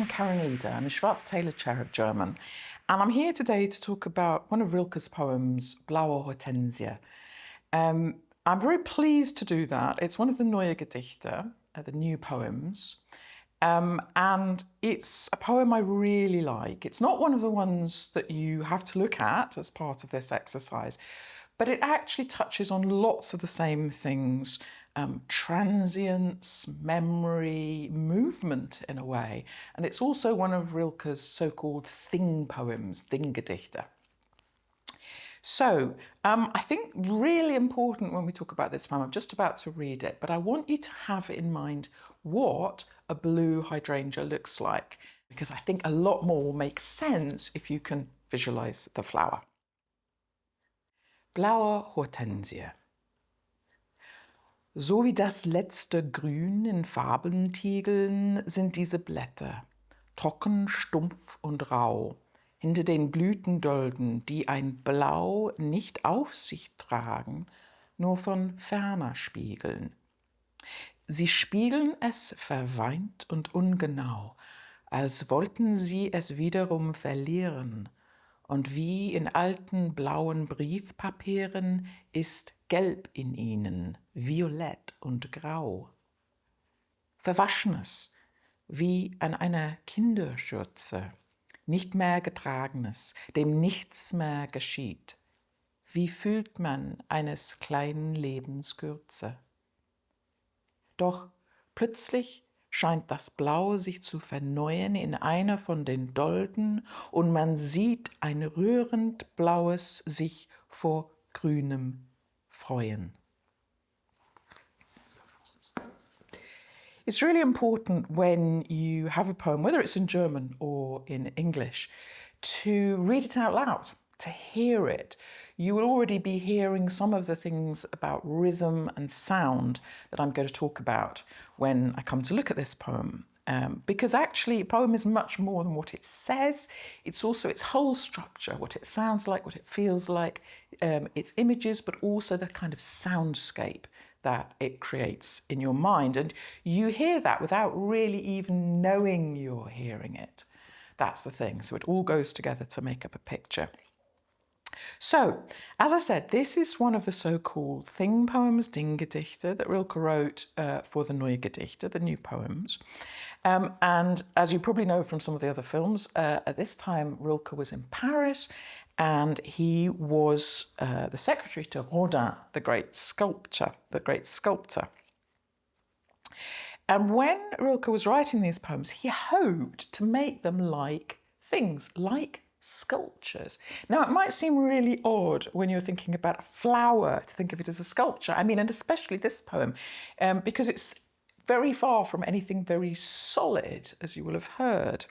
I'm Karen Leeder. I'm a Schwarztaler Chair of German, and I'm here today to talk about one of Rilke's poems, Blaue Hortensie. I'm very pleased to do that. It's one of the Neue Gedichte, the new poems, and it's a poem I really like. It's not one of the ones that you have to look at as part of this exercise, but it actually touches on lots of the same things, transience, memory, movement in a way. And it's also one of Rilke's so-called thing poems, Dinggedichte. So I think really important when we talk about this poem, I'm just about to read it, but I want you to have in mind what a blue hydrangea looks like, because I think a lot more will make sense if you can visualize the flower. Blaue Hortensie. So wie das letzte Grün in Fabelntiegeln sind diese Blätter, trocken, stumpf und rau, hinter den Blütendolden, die ein Blau nicht auf sich tragen, nur von ferner spiegeln. Sie spiegeln es verweint und ungenau, als wollten sie es wiederum verlieren, und wie in alten blauen Briefpapieren ist Gelb in ihnen, Violett und Grau. Verwaschenes, wie an einer Kinderschürze, nicht mehr getragenes, dem nichts mehr geschieht. Wie fühlt man eines kleinen Lebens Kürze? Doch plötzlich scheint das Blau sich zu verneuen in einer von den Dolden und man sieht ein rührend blaues sich vor grünem freuen. It's really important when you have a poem, whether it's in German or in English, to read it out loud, to hear it. You will already be hearing some of the things about rhythm and sound that I'm going to talk about when I come to look at this poem. Because actually a poem is much more than what it says. It's also its whole structure, what it sounds like, what it feels like, its images, but also the kind of soundscape that it creates in your mind. And you hear that without really even knowing you're hearing it. That's the thing. So it all goes together to make up a picture. So, as I said, this is one of the so-called thing poems, Dinggedichte, that Rilke wrote for the Neue Gedichte, the new poems. And as you probably know from some of the other films, at this time Rilke was in Paris and he was the secretary to Rodin, the great sculptor. And when Rilke was writing these poems, he hoped to make them like things, like sculptures. Now, it might seem really odd when you're thinking about a flower to think of it as a sculpture. I mean, and especially this poem, because it's very far from anything very solid, as you will have heard.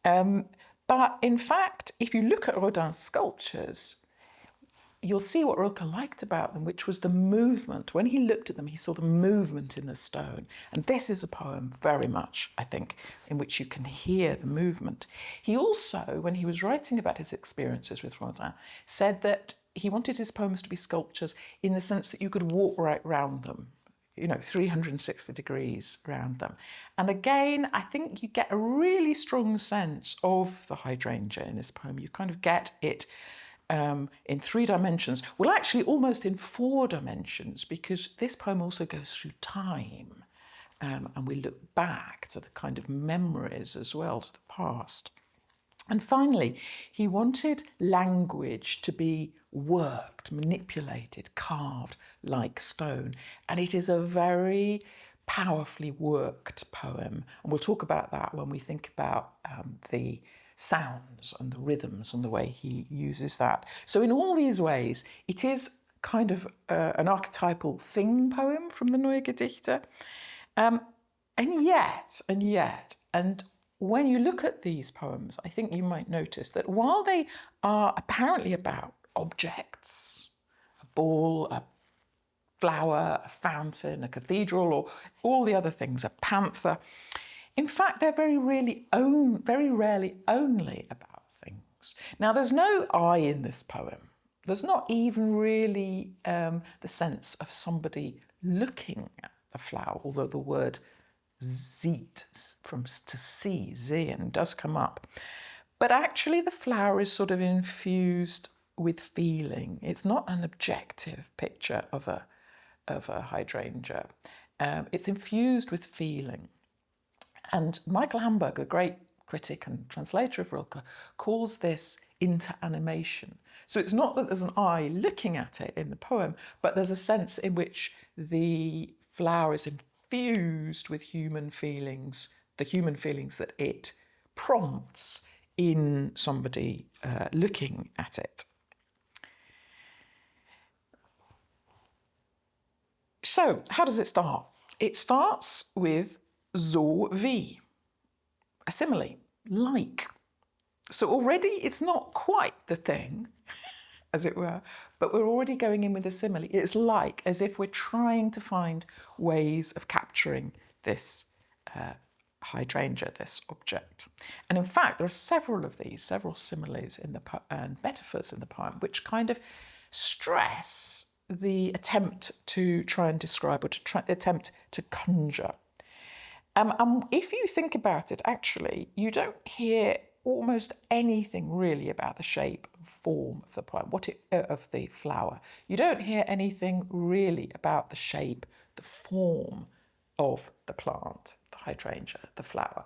But in fact, if you look at Rodin's sculptures, you'll see what Rilke liked about them, which was the movement. When he looked at them, he saw the movement in the stone. And this is a poem very much, I think, in which you can hear the movement. He also, when he was writing about his experiences with Rodin, said that he wanted his poems to be sculptures in the sense that you could walk right round them, 360 degrees around them. And again, I think you get a really strong sense of the hydrangea in this poem. You kind of get it in 3 dimensions, well, actually almost in 4 dimensions, because this poem also goes through time, and we look back to the kind of memories as well, to the past. And finally, he wanted language to be worked, manipulated, carved like stone, and it is a very powerfully worked poem, and we'll talk about that when we think about the sounds and the rhythms and the way he uses that. So in all these ways, it is kind of an archetypal thing poem from the Neue Gedichte. And when you look at these poems, I think you might notice that while they are apparently about objects, a ball, a flower, a fountain, a cathedral, or all the other things, a panther, in fact, they're very rarely only about things. Now, there's no I in this poem. There's not even really the sense of somebody looking at the flower, although the word sieht, from to see, sehen, does come up. But actually the flower is sort of infused with feeling. It's not an objective picture of a hydrangea. It's infused with feeling. And Michael Hamburg, the great critic and translator of Rilke, calls this interanimation. So it's not that there's an eye looking at it in the poem, but there's a sense in which the flower is infused with human feelings, the human feelings that it prompts in somebody looking at it. So, how does it start? It starts with so wie, a simile, like. So already it's not quite the thing, as it were, but we're already going in with a simile. It's like, as if we're trying to find ways of capturing this hydrangea, this object. And in fact, there are several of these, several similes in the and metaphors in the poem, which kind of stress the attempt to try and describe or to attempt to conjure. If you think about it, actually, you don't hear almost anything really about the shape and form of the poem, of the flower. You don't hear anything really about the shape, the form of the plant, the hydrangea, the flower.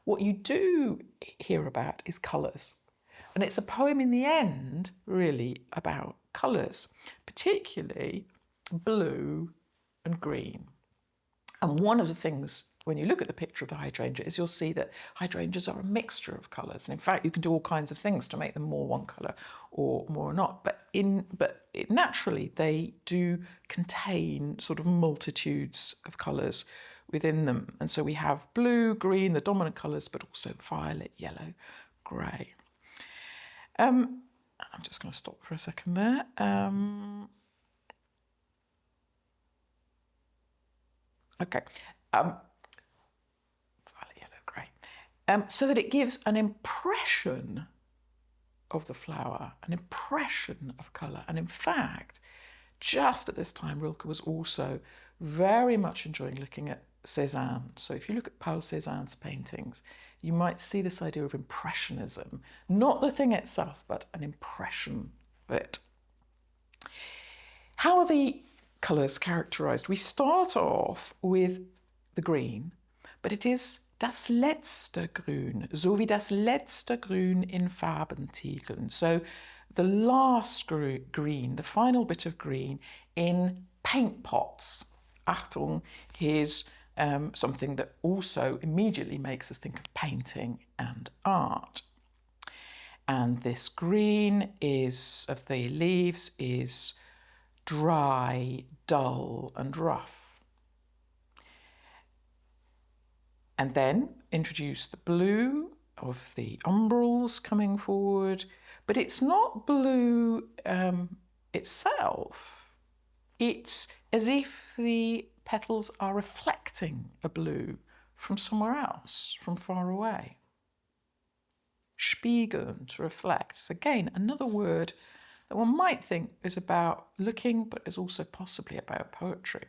What you do hear about is colours. And it's a poem in the end, really, about colours, particularly blue and green. And one of the things, when you look at the picture of the hydrangea, is you'll see that hydrangeas are a mixture of colours. And in fact, you can do all kinds of things to make them more one colour or more not. But naturally, they do contain sort of multitudes of colours within them. And so we have blue, green, the dominant colours, but also violet, yellow, grey. I'm just going to stop for a second there. Okay. Violet, yellow, grey. So that it gives an impression of the flower, an impression of colour. And in fact, just at this time, Rilke was also very much enjoying looking at Cézanne. So if you look at Paul Cézanne's paintings, you might see this idea of impressionism, not the thing itself, but an impression of it. How are the colours characterised? We start off with the green, but it is das letzte Grün, so wie das letzte Grün in Farbentiegeln. So the last green, the final bit of green in paint pots. Achtung, here's something that also immediately makes us think of painting and art. And this green of the leaves is dry, dull and rough. And then introduce the blue of the umbrals coming forward, but it's not blue itself. It's as if the petals are reflecting a blue from somewhere else, from far away. Spiegeln, to reflect. So again, another word that one might think is about looking, but is also possibly about poetry.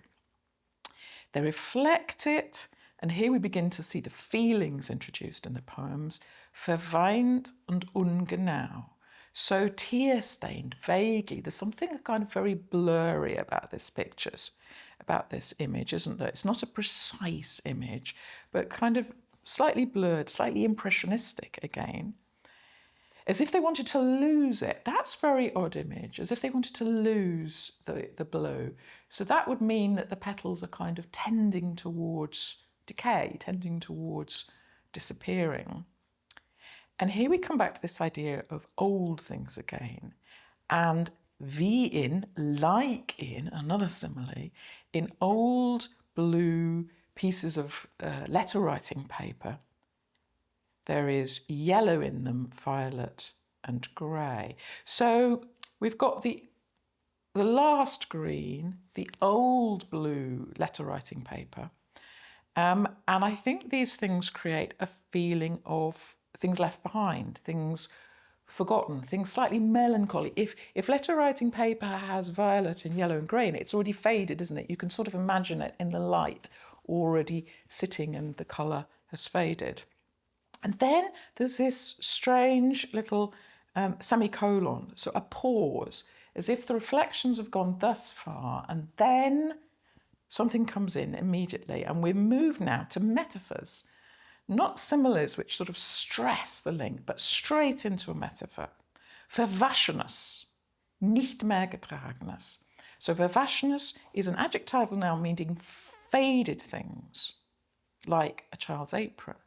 They reflect it, and here we begin to see the feelings introduced in the poems, verweint und ungenau. So tear-stained, vaguely. There's something kind of very blurry about this image, isn't there? It's not a precise image, but kind of slightly blurred, slightly impressionistic again. As if they wanted to lose it. That's a very odd image, as if they wanted to lose the blue. So that would mean that the petals are kind of tending towards decay, tending towards disappearing. And here we come back to this idea of old things again. And like in, another simile, in old blue pieces of letter writing paper, there is yellow in them, violet and grey. So we've got the last green, the old blue letter writing paper. And I think these things create a feeling of things left behind, things forgotten, things slightly melancholy. If letter writing paper has violet and yellow and grey in it, it's already faded, isn't it? You can sort of imagine it in the light already sitting and the colour has faded. And then there's this strange little semicolon, so a pause, as if the reflections have gone thus far, and then something comes in immediately, and we're moved now to metaphors, not similes which sort of stress the link, but straight into a metaphor. Verwaschenes, nicht mehr getragenes. So verwaschenes is an adjectival noun meaning faded things, like a child's apron.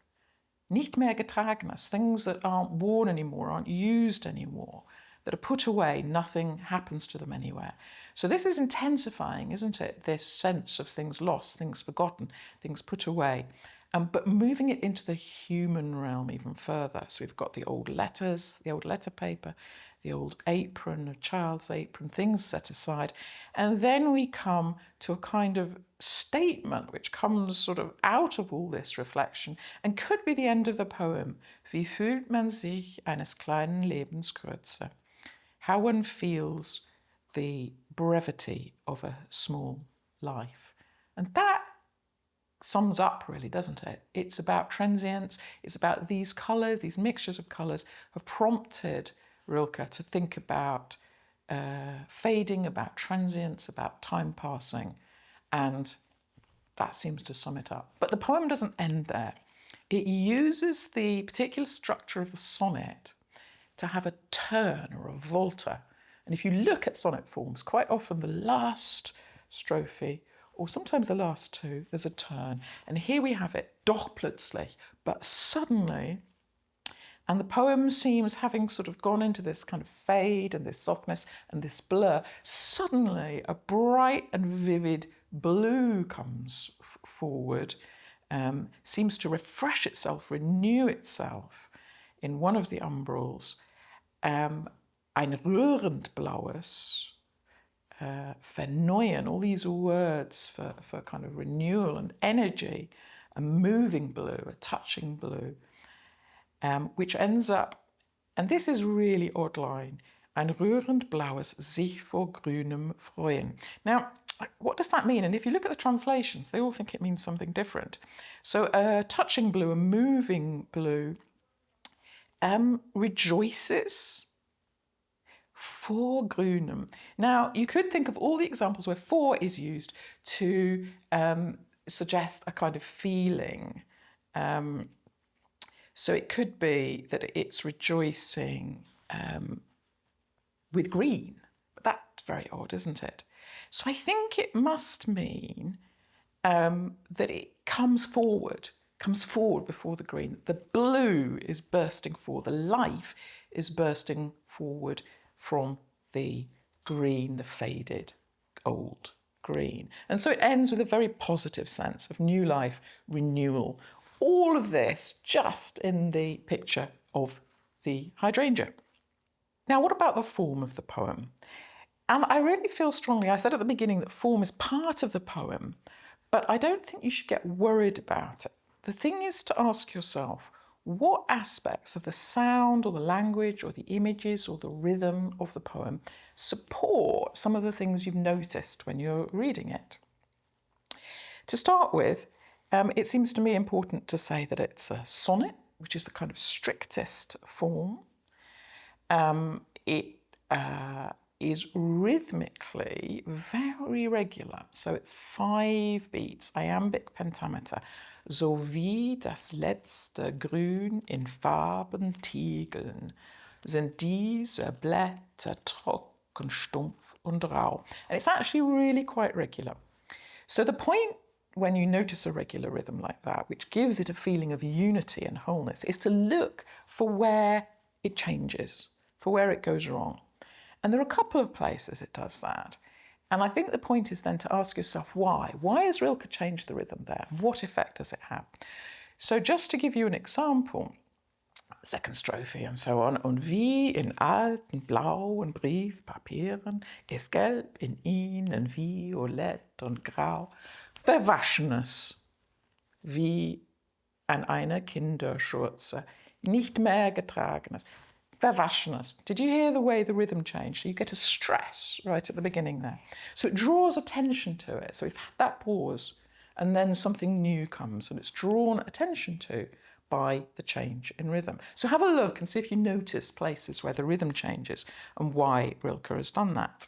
Nicht mehr getragenes, things that aren't worn anymore, aren't used anymore, that are put away, nothing happens to them anywhere. So this is intensifying, isn't it? This sense of things lost, things forgotten, things put away. But moving it into the human realm even further. So we've got the old letters, the old letter paper, the old apron, a child's apron, things set aside. And then we come to a kind of statement which comes sort of out of all this reflection and could be the end of the poem. Wie fühlt man sich eines kleinen Lebenskürze? How one feels the brevity of a small life. And that sums up really, doesn't it? It's about transience, it's about these colours, these mixtures of colours have prompted Rilke to think about fading, about transience, about time passing, and that seems to sum it up. But the poem doesn't end there. It uses the particular structure of the sonnet to have a turn or a volta. And if you look at sonnet forms, quite often the last strophe, or sometimes the last two, there's a turn. And here we have it, doch plötzlich, but suddenly, and the poem seems having sort of gone into this kind of fade and this softness and this blur, suddenly a bright and vivid blue comes forward, seems to refresh itself, renew itself in one of the umbrals. Ein rührend blaues, verneuen, all these words for kind of renewal and energy, a moving blue, a touching blue, which ends up, and this is really odd line, ein rührend blaues sich vor grünem freuen. Now, what does that mean? And if you look at the translations, they all think it means something different. So a touching blue, a moving blue, rejoices vor grünem. Now, you could think of all the examples where for is used to suggest a kind of feeling. So it could be that it's rejoicing with green. But that's very odd, isn't it? So I think it must mean that it comes forward before the green. The blue is bursting forward. The life is bursting forward from the green, the faded, old green. And so it ends with a very positive sense of new life, renewal. All of this just in the picture of the hydrangea. Now, what about the form of the poem? And I really feel strongly, I said at the beginning that form is part of the poem, but I don't think you should get worried about it. The thing is to ask yourself, what aspects of the sound or the language or the images or the rhythm of the poem support some of the things you've noticed when you're reading it? To start with, it seems to me important to say that it's a sonnet, which is the kind of strictest form. It is rhythmically very regular. So it's 5 beats, iambic pentameter. So wie das letzte Grün in Farben tiegeln, sind diese Blätter trocken, stumpf und rau. And it's actually really quite regular. So the point when you notice a regular rhythm like that, which gives it a feeling of unity and wholeness, is to look for where it changes, for where it goes wrong. And there are a couple of places it does that. And I think the point is then to ask yourself why. Why has Rilke changed the rhythm there? What effect does it have? So just to give you an example, second strophe and so on. Und wie in alten blauen Briefpapieren ist gelb in ihnen violett und grau, verwaschenes wie an einer Kinderschürze, nicht mehr getragenes. Verwaschenes. Did you hear the way the rhythm changed? So you get a stress right at the beginning there. So it draws attention to it. So we've had that pause and then something new comes and it's drawn attention to by the change in rhythm. So have a look and see if you notice places where the rhythm changes and why Rilke has done that.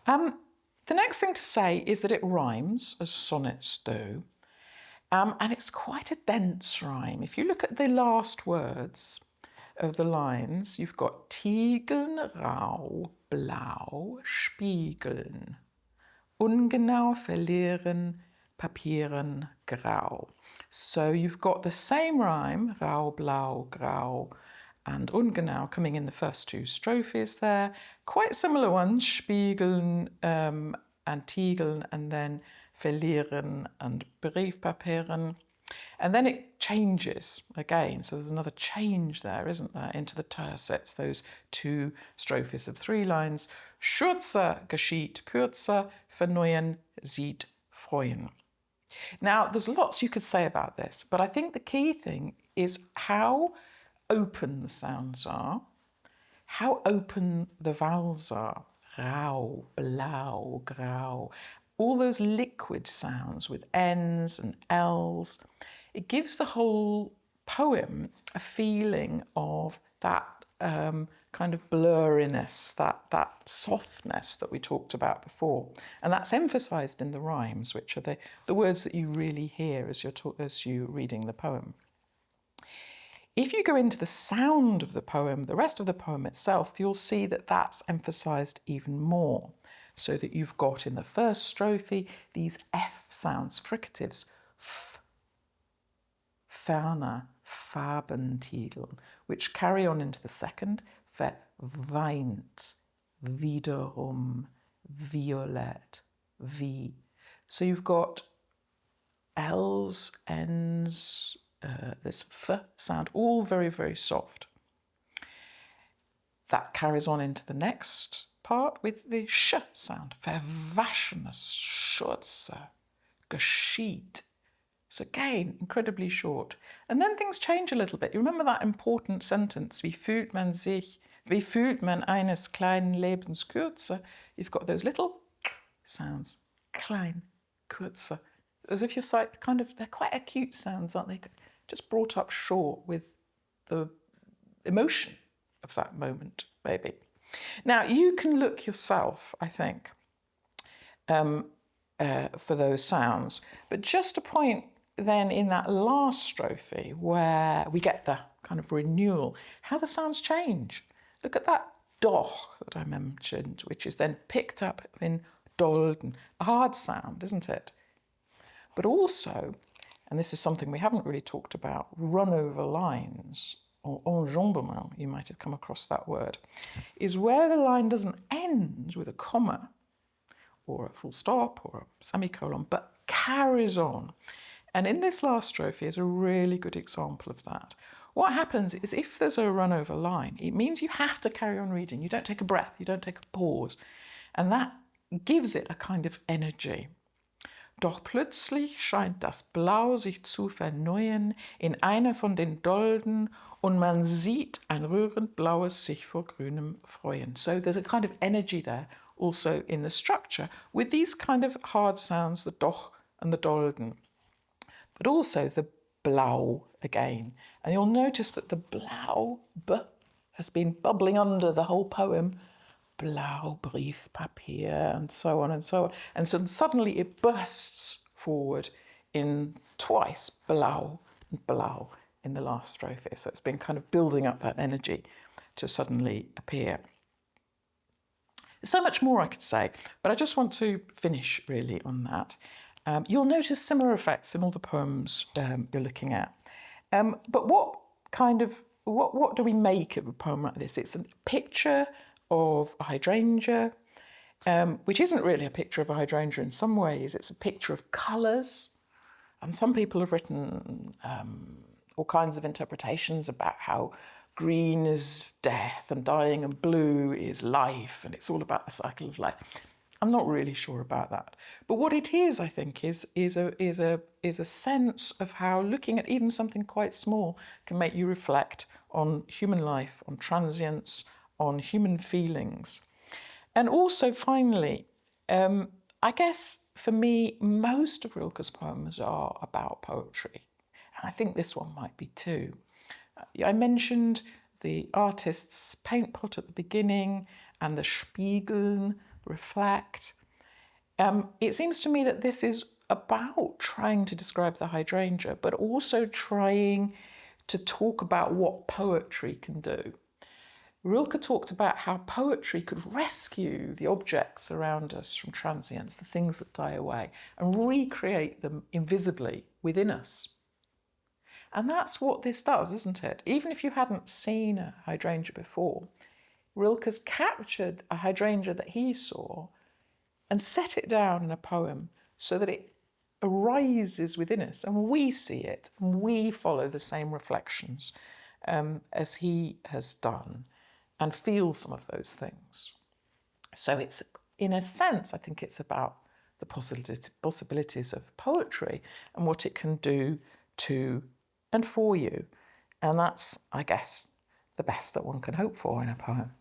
The next thing to say is that it rhymes, as sonnets do, and it's quite a dense rhyme. If you look at the last words of the lines, you've got Tiegeln, rau, blau, spiegeln, ungenau, verlieren, papieren, grau. So you've got the same rhyme, rau, blau, grau, and ungenau coming in the first two strophes there. Quite similar ones, spiegeln and tiegeln, and then verlieren and briefpapieren. And then it changes again. So there's another change there, isn't there, into the tercets, those two strophes of three lines. Schürzer geschieht kürzer, verneuen sieht freuen. Now, there's lots you could say about this, but I think the key thing is how open the sounds are, how open the vowels are. Rau, blau, grau. All those liquid sounds with N's and L's. It gives the whole poem a feeling of that kind of blurriness, that softness that we talked about before. And that's emphasised in the rhymes, which are the words that you really hear as you're reading the poem. If you go into the sound of the poem, the rest of the poem itself, you'll see that that's emphasised even more. So that you've got in the first strophe these F sounds, fricatives, f, ferner, Farbentiegel, which carry on into the second, verweint, wiederum, violett, wie. So you've got L's, N's, this f sound, all very, very soft. That carries on into the next part with the sh sound. Verwaschenes, Schürze, geschieht. So again, incredibly short. And then things change a little bit. You remember that important sentence, wie fühlt man sich, wie fühlt man eines kleinen Lebens Kürze? You've got those little sounds, klein, Kürze. As if you're they're quite acute sounds, aren't they? Just brought up short with the emotion of that moment, maybe. Now, you can look yourself, I think, for those sounds. But just a point then in that last strophe where we get the kind of renewal, how the sounds change. Look at that doch that I mentioned, which is then picked up in dolden, a hard sound, isn't it? But also, and this is something we haven't really talked about, run over lines, or enjambement, you might have come across that word, is where the line doesn't end with a comma or a full stop or a semicolon, but carries on. And in this last strophe is a really good example of that. What happens is if there's a run over line, it means you have to carry on reading. You don't take a breath, you don't take a pause. And that gives it a kind of energy. Doch plötzlich scheint das Blau sich zu verneuen in einer von den Dolden und man sieht ein rührend blaues sich vor grünem freuen. So there's a kind of energy there also in the structure with these kind of hard sounds, the doch and the Dolden. But also the blau again. And you'll notice that the blau, b, has been bubbling under the whole poem. Blau, Briefpapier, and so on and so on. And so suddenly it bursts forward in twice blau and blau in the last strophe. So it's been kind of building up that energy to suddenly appear. There's so much more I could say, but I just want to finish really on that. You'll notice similar effects in all the poems you're looking at. But what do we make of a poem like this? It's a picture of a hydrangea, which isn't really a picture of a hydrangea in some ways. It's a picture of colours. And some people have written all kinds of interpretations about how green is death and dying and blue is life, and it's all about the cycle of life. I'm not really sure about that. But what it is, I think, is a sense of how looking at even something quite small can make you reflect on human life, on transience, on human feelings. And also, finally, I guess for me, most of Rilke's poems are about poetry. And I think this one might be too. I mentioned the artist's paint pot at the beginning and the spiegeln, reflect. It seems to me that this is about trying to describe the hydrangea, but also trying to talk about what poetry can do. Rilke talked about how poetry could rescue the objects around us from transience, the things that die away, and recreate them invisibly within us. And that's what this does, isn't it? Even if you hadn't seen a hydrangea before, Rilke's captured a hydrangea that he saw and set it down in a poem so that it arises within us and we see it and we follow the same reflections as he has done and feel some of those things. So it's, in a sense, I think it's about the possibilities of poetry and what it can do to and for you. And that's, I guess, the best that one can hope for in a poem.